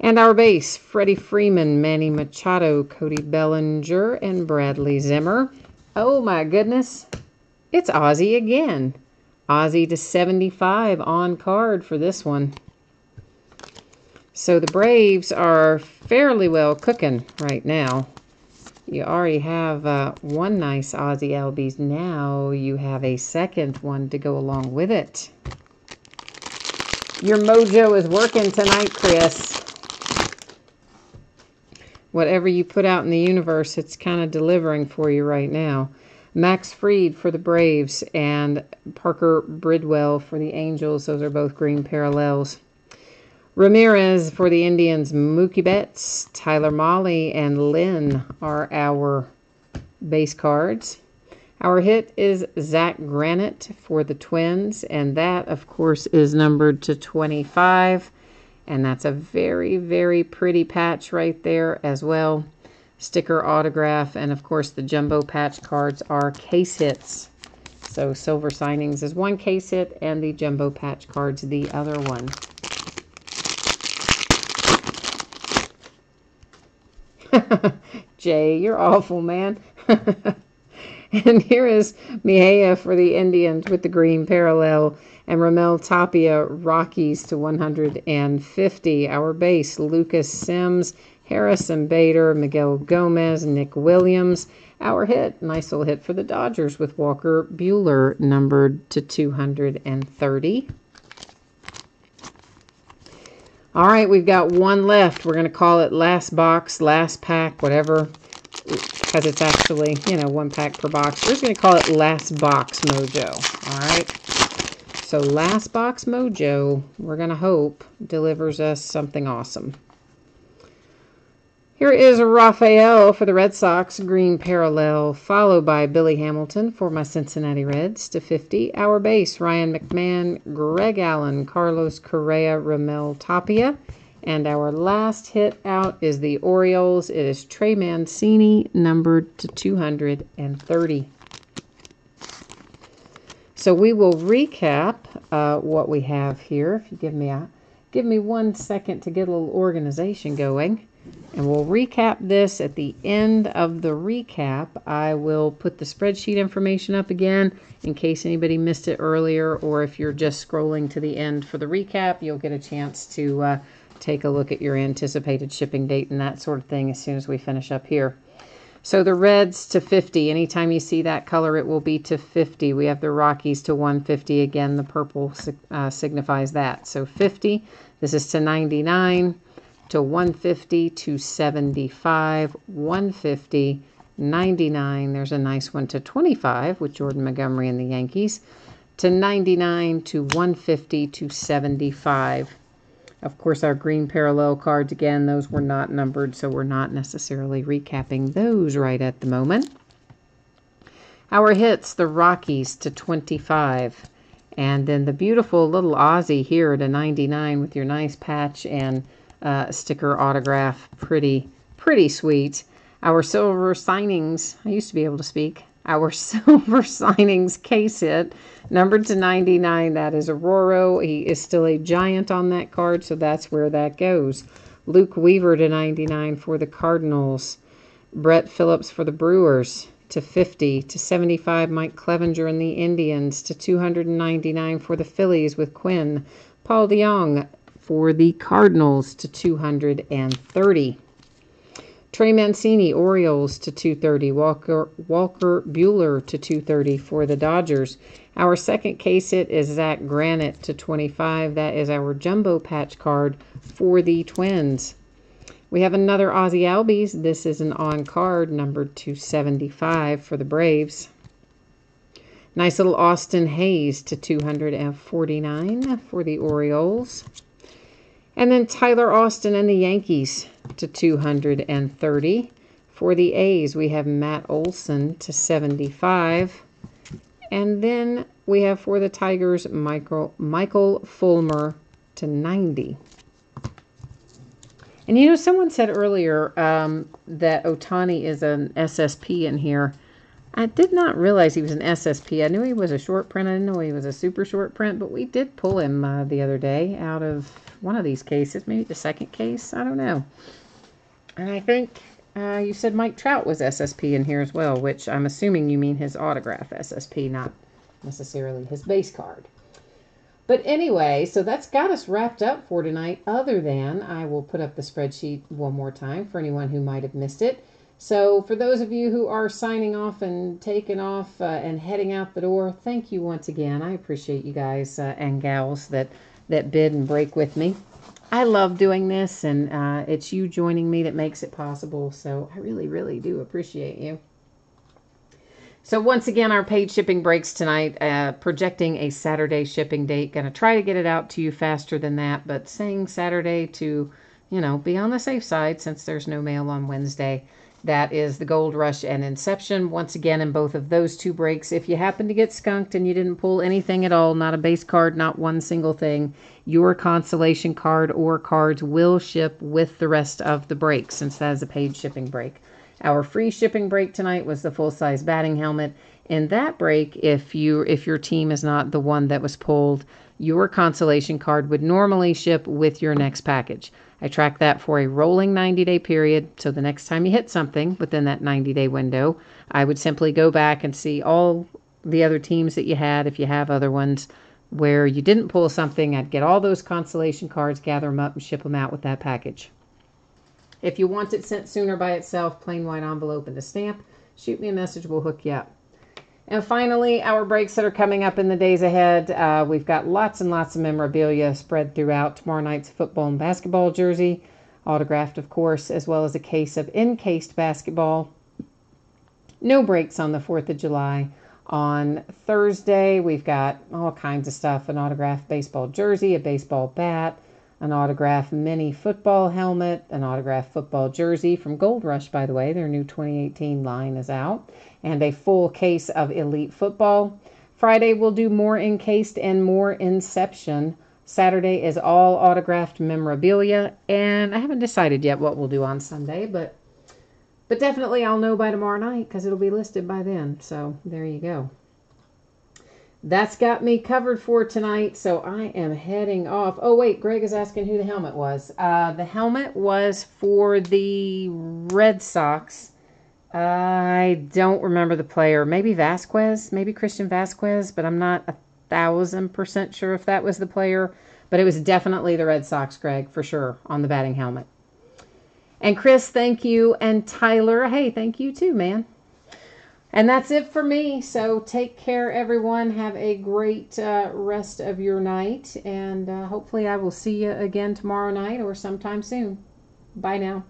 And our base, Freddie Freeman, Manny Machado, Cody Bellinger, and Bradley Zimmer. Oh my goodness, it's Ozzie again. Ozzie to 75 on card for this one. So the Braves are fairly well cooking right now. You already have one nice Ozzie Albies. Now you have a second one to go along with it. Your mojo is working tonight, Chris. Whatever you put out in the universe, it's kind of delivering for you right now. Max Fried for the Braves and Parker Bridwell for the Angels. Those are both green parallels. Ramirez for the Indians, Mookie Betts, Tyler Mahle, and Lynn are our base cards. Our hit is Zach Granite for the Twins, and that, of course, is numbered to 25. And that's a very, very pretty patch right there as well. Sticker autograph, and of course the jumbo patch cards are case hits. So Silver Signings is one case hit, and the jumbo patch cards the other one. Jay, you're awful, man. And here is Mejia for the Indians with the green parallel. And Ramel Tapia, Rockies to 150. Our base, Lucas Sims, Harrison Bader, Miguel Gomez, Nick Williams. Our hit, nice little hit for the Dodgers with Walker Buehler, numbered to 230. All right, we've got one left. We're going to call it last box, last pack, whatever, because it's actually, you know, one pack per box. We're just going to call it last box mojo. All right. So last box mojo, we're going to hope, delivers us something awesome. Here is Rafael for the Red Sox, green parallel, followed by Billy Hamilton for my Cincinnati Reds to 50. Our base, Ryan McMahon, Greg Allen, Carlos Correa, Ramel Tapia. And our last hit out is the Orioles. It is Trey Mancini, numbered to 230. So we will recap what we have here. If you give me 1 second to get a little organization going, and we'll recap this at the end of the recap. I will put the spreadsheet information up again in case anybody missed it earlier, or if you're just scrolling to the end for the recap, you'll get a chance to take a look at your anticipated shipping date and that sort of thing as soon as we finish up here. So the Reds to 50. Anytime you see that color, it will be to 50. We have the Rockies to 150. Again, the purple signifies that. So 50. This is to 99, to 150, to 75, 150, 99. There's a nice one to 25 with Jordan Montgomery and the Yankees. To 99, to 150, to 75. Of course, our green parallel cards, again, those were not numbered, so we're not necessarily recapping those right at the moment. Our hits, the Rockies to 25. And then the beautiful little Ozzie here to 99 with your nice patch and sticker autograph. Pretty sweet. Our Silver Signings, I used to be able to speak. Our Silver Signings case hit, numbered to 99. That is Aurora. He is still a Giant on that card, so that's where that goes. Luke Weaver to 99 for the Cardinals. Brett Phillips for the Brewers to 50. To 75, Mike Clevenger and the Indians. To 299 for the Phillies with Quinn. Paul DeJong for the Cardinals to 230. Trey Mancini, Orioles to 230. Walker Buehler to 230 for the Dodgers. Our second case hit is Zach Granite to 25. That is our jumbo patch card for the Twins. We have another Ozzie Albies. This is an on card numbered to 75 for the Braves. Nice little Austin Hayes to 249 for the Orioles. And then Tyler Austin and the Yankees to 230. For the A's, we have Matt Olson to 75. And then we have for the Tigers, Michael Fulmer to 90. And you know, someone said earlier that Ohtani is an SSP in here. I did not realize he was an SSP. I knew he was a short print. I didn't know he was a super short print, but we did pull him the other day out of one of these cases, maybe the second case. I don't know. And I think you said Mike Trout was SSP in here as well, which I'm assuming you mean his autograph SSP, not necessarily his base card. But anyway, so that's got us wrapped up for tonight, other than I will put up the spreadsheet one more time for anyone who might have missed it. So for those of you who are signing off and taking off and heading out the door, thank you once again. I appreciate you guys and gals that bid and break with me. I love doing this, and it's you joining me that makes it possible. So I really, really do appreciate you. So once again, our paid shipping breaks tonight, projecting a Saturday shipping date. Going to try to get it out to you faster than that, but saying Saturday to, be on the safe side since there's no mail on Wednesday. That is the Gold Rush and Inception. Once again, in both of those two breaks, if you happen to get skunked and you didn't pull anything at all, not a base card, not one single thing, your consolation card or cards will ship with the rest of the break, since that is a paid shipping break. Our free shipping break tonight was the full-size batting helmet. In that break, if your team is not the one that was pulled, your consolation card would normally ship with your next package. I track that for a rolling 90-day period, so the next time you hit something within that 90-day window, I would simply go back and see all the other teams that you had, if you have other ones, where you didn't pull something. I'd get all those consolation cards, gather them up, and ship them out with that package. If you want it sent sooner by itself, plain white envelope and a stamp, shoot me a message, we'll hook you up. And finally, our breaks that are coming up in the days ahead. We've got lots and lots of memorabilia spread throughout. Tomorrow night's football and basketball jersey, autographed, of course, as well as a case of encased basketball. No breaks on the 4th of July. On Thursday, we've got all kinds of stuff. An autographed baseball jersey, a baseball bat, an autographed mini football helmet, an autographed football jersey from Gold Rush, by the way. Their new 2018 line is out. And a full case of Elite Football. Friday, we'll do more encased and more Inception. Saturday is all autographed memorabilia. And I haven't decided yet what we'll do on Sunday, but definitely I'll know by tomorrow night because it'll be listed by then. So there you go. That's got me covered for tonight, so I am heading off. Oh, wait, Greg is asking who the helmet was. The helmet was for the Red Sox. I don't remember the player. Maybe Vasquez, maybe Christian Vasquez, but I'm not 1,000% sure if that was the player. But it was definitely the Red Sox, Greg, for sure, on the batting helmet. And Chris, thank you. And Tyler, hey, thank you too, man. And that's it for me. So take care, everyone. Have a great rest of your night. And hopefully I will see you again tomorrow night or sometime soon. Bye now.